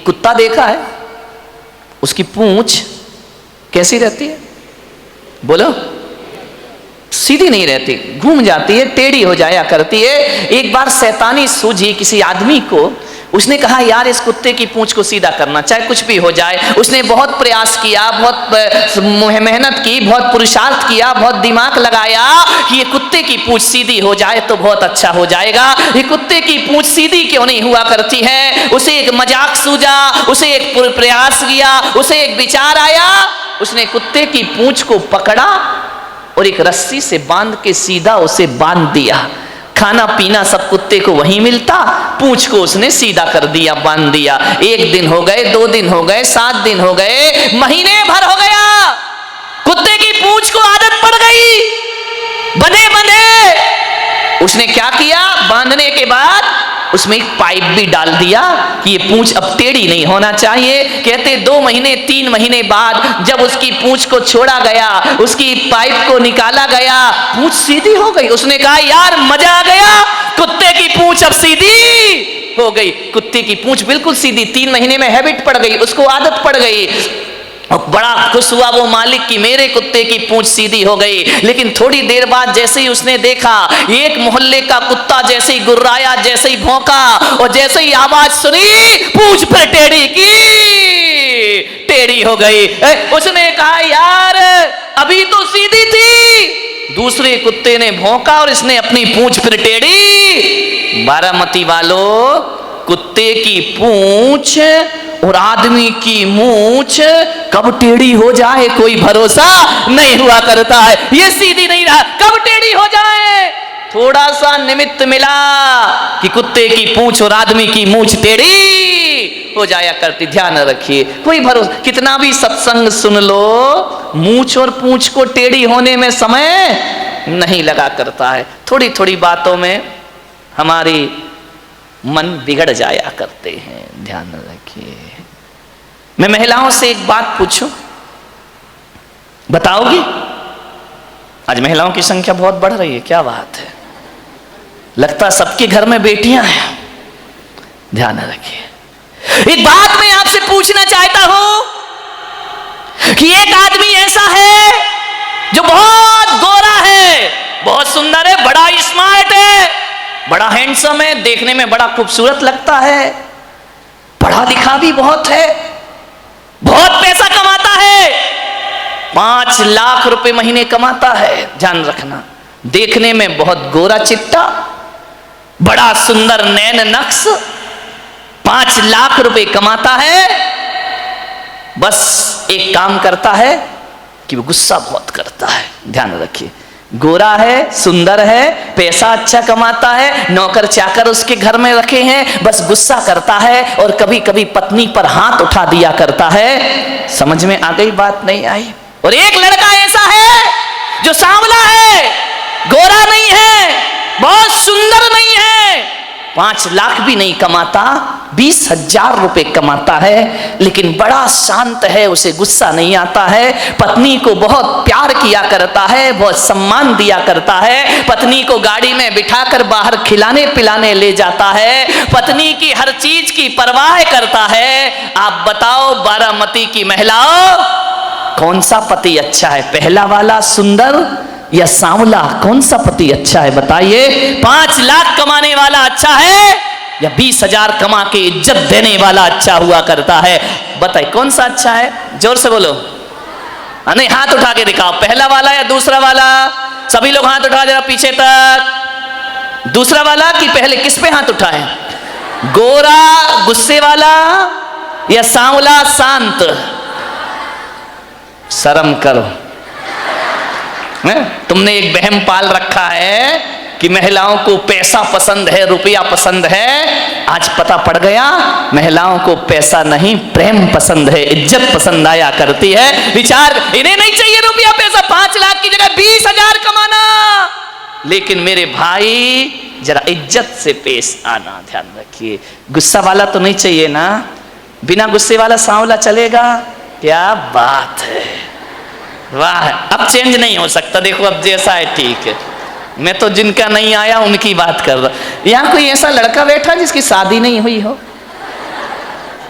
कुत्ता देखा है, उसकी पूंछ कैसी रहती है? बोलो, सीधी नहीं रहती, घूम जाती है, टेढ़ी हो जाया करती है। एक बार शैतानी सूझी किसी आदमी को, उसने कहा यार इस कुत्ते की पूंछ को सीधा करना, चाहे कुछ भी हो जाए। उसने बहुत प्रयास किया, बहुत मेहनत की, बहुत पुरुषार्थ किया, बहुत दिमाग लगाया कि ये कुत्ते की पूंछ सीधी हो जाए तो बहुत अच्छा हो जाएगा। ये कुत्ते की पूंछ सीधी क्यों नहीं हुआ करती है? उसे एक मजाक सूझा, उसे एक प्रयास किया, उसे एक विचार आया। उसने कुत्ते की पूंछ को पकड़ा और एक रस्सी से बांध के सीधा उसे बांध दिया। खाना पीना सब कुत्ते को वहीं मिलता, पूंछ को उसने सीधा कर दिया, बांध दिया। 1 दिन हो गए, 2 दिन हो गए, 7 दिन हो गए, महीने भर हो गया, कुत्ते की पूंछ को आदत पड़ गई, बंधे बंधे। उसने क्या किया? बांधने के बाद उसमें एक पाइप भी डाल दिया कि ये पूंछ अब टेढ़ी नहीं होना चाहिए। कहते 2 महीने 3 महीने बाद जब उसकी पूंछ को छोड़ा गया, उसकी पाइप को निकाला गया, पूंछ सीधी हो गई। उसने कहा यार मजा आ गया, कुत्ते की पूंछ अब सीधी हो गई। कुत्ते की पूंछ बिल्कुल सीधी, 3 महीने में हैबिट पड़ गई, उसको आदत पड़ गई। और बड़ा खुश हुआ वो मालिक कि मेरे कुत्ते की पूंछ सीधी हो गई। लेकिन थोड़ी देर बाद जैसे ही उसने देखा, एक मोहल्ले का कुत्ता जैसे ही गुर्राया, जैसे ही भौंका और जैसे ही आवाज सुनी, पूंछ पर टेढ़ी की, टेढ़ी हो गई। उसने कहा यार अभी तो सीधी थी। दूसरे कुत्ते ने भौंका और इसने अपनी पूंछ पर टेढ़ी। बारामती वालों, कुत्ते की पूंछ और आदमी की मूंछ कब टेढ़ी हो जाए कोई भरोसा नहीं हुआ करता है। ये सीधी नहीं रहा, कब टेढ़ी हो जाए? थोड़ा सा निमित्त मिला कि कुत्ते की पूंछ और आदमी की मूंछ टेढ़ी हो जाया करती। ध्यान रखिए, कोई भरोसा, कितना भी सत्संग सुन लो, मूंछ और पूंछ को टेढ़ी होने में समय नहीं लगा करता है। थोड़ी थोड़ी बातों में हमारी मन बिगड़ जाया करते हैं। ध्यान रखिए। मैं महिलाओं से एक बात पूछूं, बताओगी? आज महिलाओं की संख्या बहुत बढ़ रही है, क्या बात है, लगता सबके घर में बेटियां हैं। ध्यान रखिए। एक बात मैं आपसे पूछना चाहता हूं कि एक आदमी ऐसा है जो बहुत गोरा है, बहुत सुंदर है, बड़ा स्मार्ट है, बड़ा हैंडसम है, देखने में बड़ा खूबसूरत लगता है, पढ़ा लिखा भी बहुत है, बहुत पैसा कमाता है, 5 लाख रुपए महीने कमाता है। ध्यान रखना, देखने में बहुत गोरा चिट्टा, बड़ा सुंदर नैन नक्श, 5 लाख रुपए कमाता है। बस एक काम करता है कि वो गुस्सा बहुत करता है। ध्यान रखिए, गोरा है, सुंदर है, पैसा अच्छा कमाता है, नौकर चाकर उसके घर में रखे हैं, बस गुस्सा करता है और कभी कभी पत्नी पर हाथ उठा दिया करता है। समझ में आ गई बात? नहीं आई? और एक लड़का ऐसा है जो सांवला है, गोरा नहीं है, बहुत सुंदर नहीं है, 5 लाख भी नहीं कमाता, 20,000 रुपए कमाता है, लेकिन बड़ा शांत है, उसे गुस्सा नहीं आता है, पत्नी को बहुत प्यार किया करता है, बहुत सम्मान दिया करता है, पत्नी को गाड़ी में बिठाकर बाहर खिलाने पिलाने ले जाता है, पत्नी की हर चीज की परवाह करता है। आप बताओ बारामती की महिलाओं, कौन सा पति अच्छा है? पहला वाला सुंदर या सांवला? कौन सा पति अच्छा है बताइए? 5 लाख कमाने वाला अच्छा है या 20,000 कमा के इज्जत देने वाला अच्छा हुआ करता है? बताइए कौन सा अच्छा है? जोर से बोलो। नहीं, हाथ उठा के दिखाओ, पहला वाला या दूसरा वाला? सभी लोग हाथ उठा जरा पीछे तक। दूसरा वाला कि पहले? किस पे हाथ उठाए? गोरा गुस्से वाला या सांवला शांत? शर्म करो। तुमने एक वहम पाल रखा है कि महिलाओं को पैसा पसंद है, रुपया पसंद है। आज पता पड़ गया महिलाओं को पैसा नहीं, प्रेम पसंद है, इज्जत पसंद आया करती है। विचार, इन्हें नहीं चाहिए रुपया पैसा, 5 लाख की जगह 20,000 कमाना, लेकिन मेरे भाई जरा इज्जत से पेश आना। ध्यान रखिए, गुस्सा वाला तो नहीं चाहिए ना, बिना गुस्से वाला सांवला चलेगा? क्या बात है, वाह। अब चेंज नहीं हो सकता, देखो अब जैसा है ठीक है। मैं तो जिनका नहीं आया उनकी बात कर रहा। यहाँ कोई ऐसा लड़का बैठा जिसकी शादी नहीं हुई हो?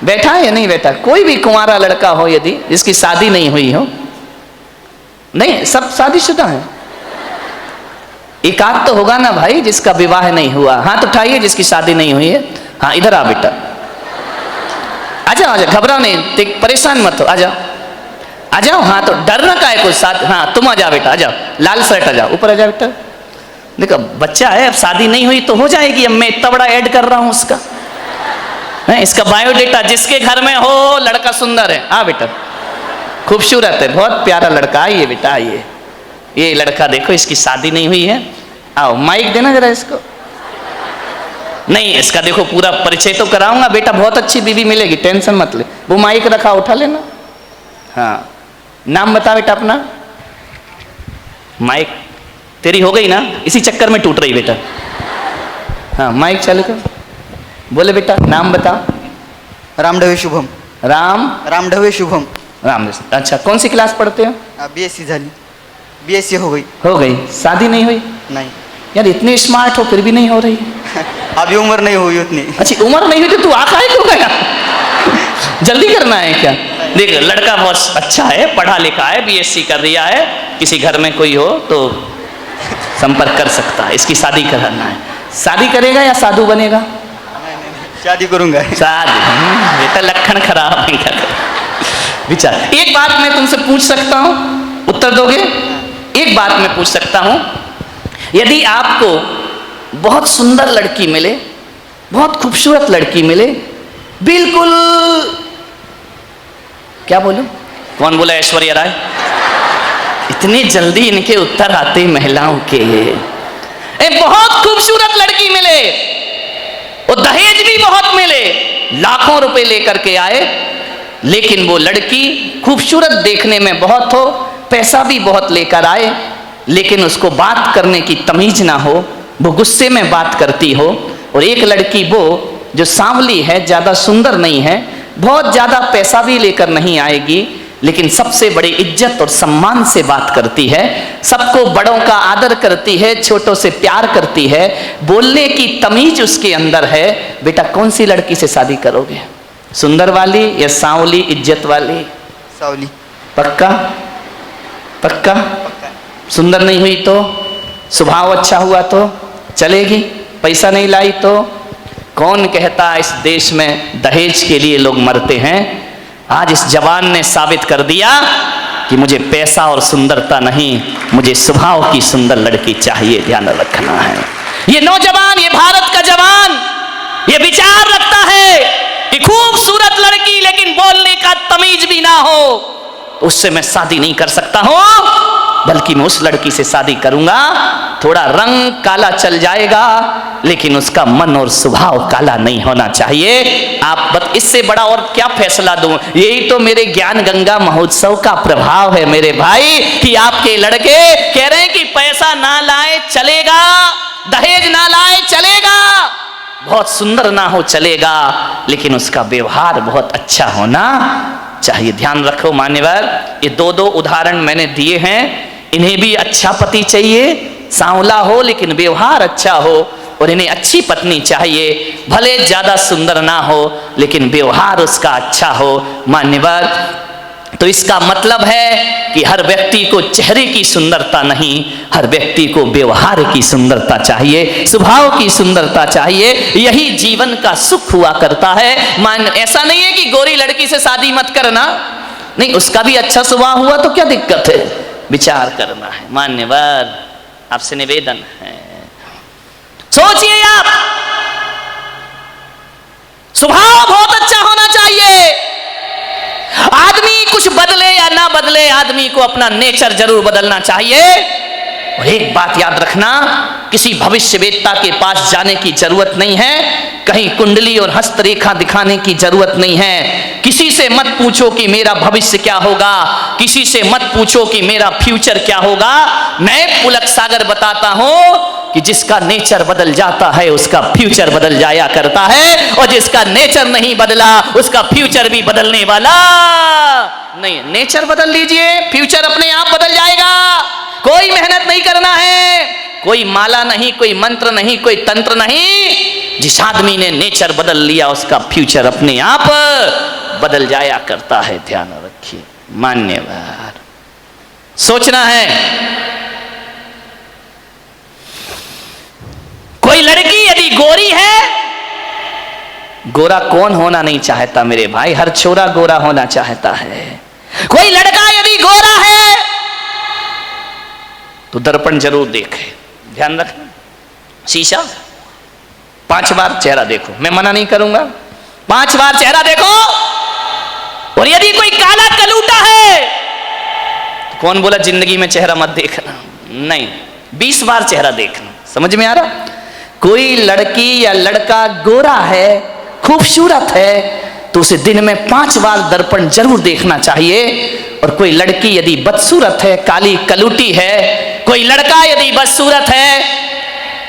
बैठा है या नहीं बैठा? कोई भी कुंवारा लड़का हो यदि जिसकी शादी नहीं हुई हो, नहीं सब शादीशुदा है, एक आध तो होगा ना भाई जिसका विवाह नहीं हुआ। हाथ उठाइए जिसकी शादी नहीं हुई है। हाँ इधर आ बेटा, आजाओ आजाओ, घबराओ नहीं, परेशान मत हो, आजाओ आ जाओ। हाँ तो डरना का है कुछ साथ। हाँ तुम आ जाओ बेटा, आ जाओ, लाल शर्ट आ जाओ, ऊपर आ जाओ बेटा। देखो बच्चा है, अब शादी नहीं हुई तो हो जाएगी, अब मैं इतना बड़ा ऐड कर रहा हूँ उसका है, इसका बायोडेटा। जिसके घर में हो लड़का सुंदर है, हाँ बेटा खूबसूरत है, बहुत प्यारा लड़का, आइए बेटा आइए। ये लड़का देखो इसकी शादी नहीं हुई है, आओ माइक देना जरा इसको। नहीं इसका देखो पूरा परिचय तो कराऊंगा बेटा, बहुत अच्छी बीवी मिलेगी, टेंशन मत ले। वो माइक रखा, उठा लेना। हाँ नाम बता बेटा अपना। माइक तेरी हो गई ना, इसी चक्कर में टूट रही बेटा। हाँ माइक चालू कर, बोले बेटा नाम बता। रामढवे शुभम। रामढवे शुभम। राम। अच्छा कौन सी क्लास पढ़ते हो? बीएससी झाली, बीएससी हो गई। हो गई, शादी नहीं हुई? नहीं। यार इतने स्मार्ट हो फिर भी नहीं हो रही। अभी उम्र नहीं हुई उतनी। अच्छा उम्र नहीं हुई तो तू आता है क्यों गया? जल्दी करना है क्या? देख लड़का बहुत अच्छा है, पढ़ा लिखा है, बीएससी कर दिया है, किसी घर में कोई हो तो संपर्क कर सकता है, इसकी शादी कराना है। शादी करेगा या साधु बनेगा? शादी करूंगा। शादी बेटा लक्षण खराब है क्या? विचार। एक बात मैं तुमसे पूछ सकता हूं, उत्तर दोगे? एक बात मैं पूछ सकता हूं, यदि आपको बहुत सुंदर लड़की मिले, बहुत खूबसूरत लड़की मिले, बिल्कुल क्या बोलूं, कौन बोला? ऐश्वर्या राय। इतनी जल्दी इनके उत्तर आते महिलाओं के। एक बहुत खूबसूरत लड़की मिले और दहेज भी बहुत मिले, लाखों रुपए लेकर के आए, लेकिन वो लड़की खूबसूरत देखने में बहुत हो, पैसा भी बहुत लेकर आए, लेकिन उसको बात करने की तमीज ना हो, वो गुस्से में बात करती हो। और एक लड़की वो जो सांवली है, ज़्यादा सुंदर नहीं है, बहुत ज़्यादा पैसा भी लेकर नहीं आएगी, लेकिन सबसे बड़ी इज्जत और सम्मान से बात करती है, सबको बड़ों का आदर करती है, छोटों से प्यार करती है, बोलने की तमीज उसके अंदर है। बेटा कौन सी लड़की से शादी करोगे? सुंदर वाली या सांवली इज्जत वाली? सांवली। पक्का? पक्का? सुंदर नहीं हुई तो? स्वभाव अच्छा हुआ तो चलेगी? पैसा नहीं लाई तो? कौन कहता इस देश में दहेज के लिए लोग मरते हैं? आज इस जवान ने साबित कर दिया कि मुझे पैसा और सुंदरता नहीं, मुझे स्वभाव की सुंदर लड़की चाहिए। ध्यान रखना है। ये नौजवान, ये भारत का जवान ये विचार रखता है कि खूबसूरत लड़की लेकिन बोलने का तमीज भी ना हो, उससे मैं शादी नहीं कर सकता हूं, बल्कि मैं उस लड़की से शादी करूंगा, थोड़ा रंग काला चल जाएगा लेकिन उसका मन और स्वभाव काला नहीं होना चाहिए। आप इससे बड़ा और क्या फैसला दूं? यही तो मेरे ज्ञान गंगा महोत्सव का प्रभाव है मेरे भाई, कि आपके लड़के कह रहे हैं कि पैसा ना लाए चलेगा, दहेज ना लाए चलेगा, बहुत सुंदर ना हो चलेगा, लेकिन उसका व्यवहार बहुत अच्छा होना चाहिए। ध्यान रखो मान्यवर, ये दो उदाहरण मैंने दिए हैं, इन्हें भी अच्छा पति चाहिए, सांवला हो लेकिन व्यवहार अच्छा हो, और इन्हें अच्छी पत्नी चाहिए, भले ज्यादा सुंदर ना हो लेकिन व्यवहार उसका अच्छा हो। मान्यवर, तो इसका मतलब है कि हर व्यक्ति को चेहरे की सुंदरता नहीं, हर व्यक्ति को व्यवहार की सुंदरता चाहिए, स्वभाव की सुंदरता चाहिए, यही जीवन का सुख हुआ करता है। ऐसा नहीं है कि गोरी लड़की से शादी मत करना, नहीं, उसका भी अच्छा स्वभाव हुआ तो क्या दिक्कत है, विचार करना है। मान्यवर, आपसे निवेदन है, सोचिए आप, स्वभाव बहुत अच्छा होना चाहिए। आदमी कुछ बदले या ना बदले, आदमी को अपना नेचर जरूर बदलना चाहिए। और एक बात याद रखना, किसी भविष्यवेत्ता के पास जाने की जरूरत नहीं है, कहीं कुंडली और हस्तरेखा दिखाने की जरूरत नहीं है। किसी से मत पूछो कि मेरा भविष्य क्या होगा, किसी से मत पूछो कि मेरा फ्यूचर क्या होगा। मैं पुलक सागर बताता हूं कि जिसका नेचर बदल जाता है उसका फ्यूचर बदल जाया करता है, और जिसका नेचर नहीं बदला उसका फ्यूचर भी बदलने वाला नहीं। नेचर बदल लीजिए, फ्यूचर अपने आप बदल जाएगा। कोई मेहनत नहीं करना है, कोई माला नहीं, कोई मंत्र नहीं, कोई तंत्र नहीं, जिस आदमी ने नेचर बदल लिया उसका फ्यूचर अपने आप बदल जाया करता है। ध्यान रखिए। मान्यवर सोचना है। कोई लड़की यदि गोरी है, गोरा कौन होना नहीं चाहता मेरे भाई, हर छोरा गोरा होना चाहता है। कोई लड़का यदि गोरा है तो दर्पण जरूर देखे। ध्यान रखना, शीशा 5 बार चेहरा देखो, मैं मना नहीं करूंगा, 5 बार चेहरा देखो। और यदि कोई काला कलूटा है तो कौन बोला जिंदगी में चेहरा मत देखना, नहीं, 20 बार चेहरा देखना। समझ में आ रहा? कोई लड़की या लड़का गोरा है, खूबसूरत है, तो उसे दिन में 5 बार दर्पण जरूर देखना चाहिए। और कोई लड़की यदि बदसूरत है, काली कलूटी है, कोई लड़का यदि बदसूरत है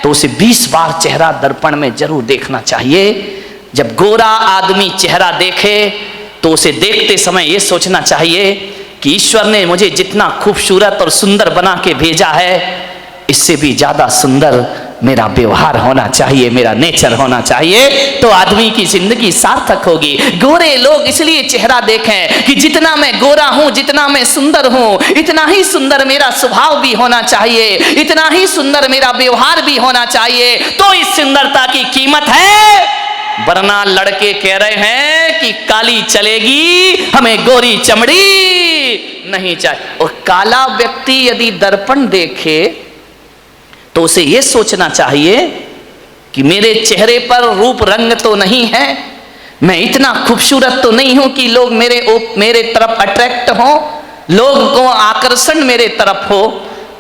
तो उसे 20 बार चेहरा दर्पण में जरूर देखना चाहिए। जब गोरा आदमी चेहरा देखे तो उसे देखते समय यह सोचना चाहिए कि ईश्वर ने मुझे जितना खूबसूरत और सुंदर बना के भेजा है, इससे भी ज्यादा सुंदर मेरा व्यवहार होना चाहिए, मेरा नेचर होना चाहिए, तो आदमी की जिंदगी सार्थक होगी। गोरे लोग इसलिए चेहरा देखें कि जितना मैं गोरा हूं, जितना मैं सुंदर हूं, इतना ही सुंदर मेरा स्वभाव भी होना चाहिए, इतना ही सुंदर मेरा व्यवहार भी होना चाहिए, तो इस सुंदरता की कीमत है। वरना लड़के कह रहे हैं कि काली चलेगी, हमें गोरी चमड़ी नहीं चाहिए। और काला व्यक्ति यदि दर्पण देखे तो उसे यह सोचना चाहिए कि मेरे चेहरे पर रूप रंग तो नहीं है, मैं इतना खूबसूरत तो नहीं हूं कि लोग मेरे तरफ अट्रैक्ट हो, लोग को आकर्षण मेरे तरफ हो।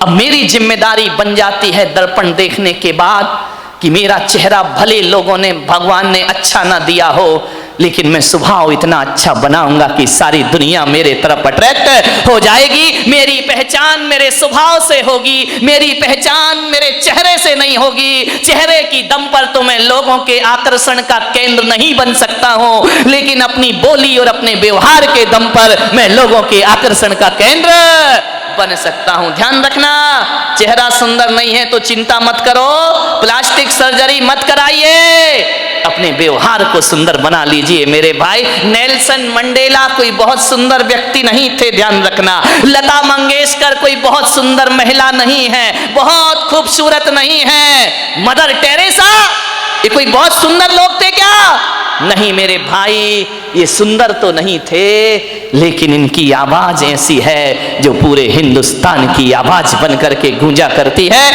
अब मेरी जिम्मेदारी बन जाती है दर्पण देखने के बाद कि मेरा चेहरा भले लोगों ने, भगवान ने अच्छा ना दिया हो, लेकिन मैं स्वभाव इतना अच्छा बनाऊंगा कि सारी दुनिया मेरे तरफ अट्रैक्ट हो जाएगी। मेरी पहचान मेरे स्वभाव से होगी, मेरी पहचान मेरे चेहरे से नहीं होगी। चेहरे की दम पर तो मैं लोगों के आकर्षण का केंद्र नहीं बन सकता हूं, लेकिन अपनी बोली और अपने व्यवहार के दम पर मैं लोगों के आकर्षण का केंद्र बन सकता हूं। ध्यान रखना, चेहरा सुंदर नहीं है तो चिंता मत करो, प्लास्टिक सर्जरी मत कराइए, अपने व्यवहार को सुंदर बना लीजिए मेरे भाई। नेल्सन मंडेला कोई बहुत सुंदर व्यक्ति नहीं थे, ध्यान रखना। लता मंगेशकर कोई बहुत सुंदर महिला नहीं है, बहुत खूबसूरत नहीं है। मदर टेरेसा ये कोई बहुत सुंदर लोग थे क्या? नहीं मेरे भाई, ये सुंदर तो नहीं थे, लेकिन इनकी आवाज ऐसी है जो पूरे हिंदुस्तान की आवाज बनकर के गूंजा करती है।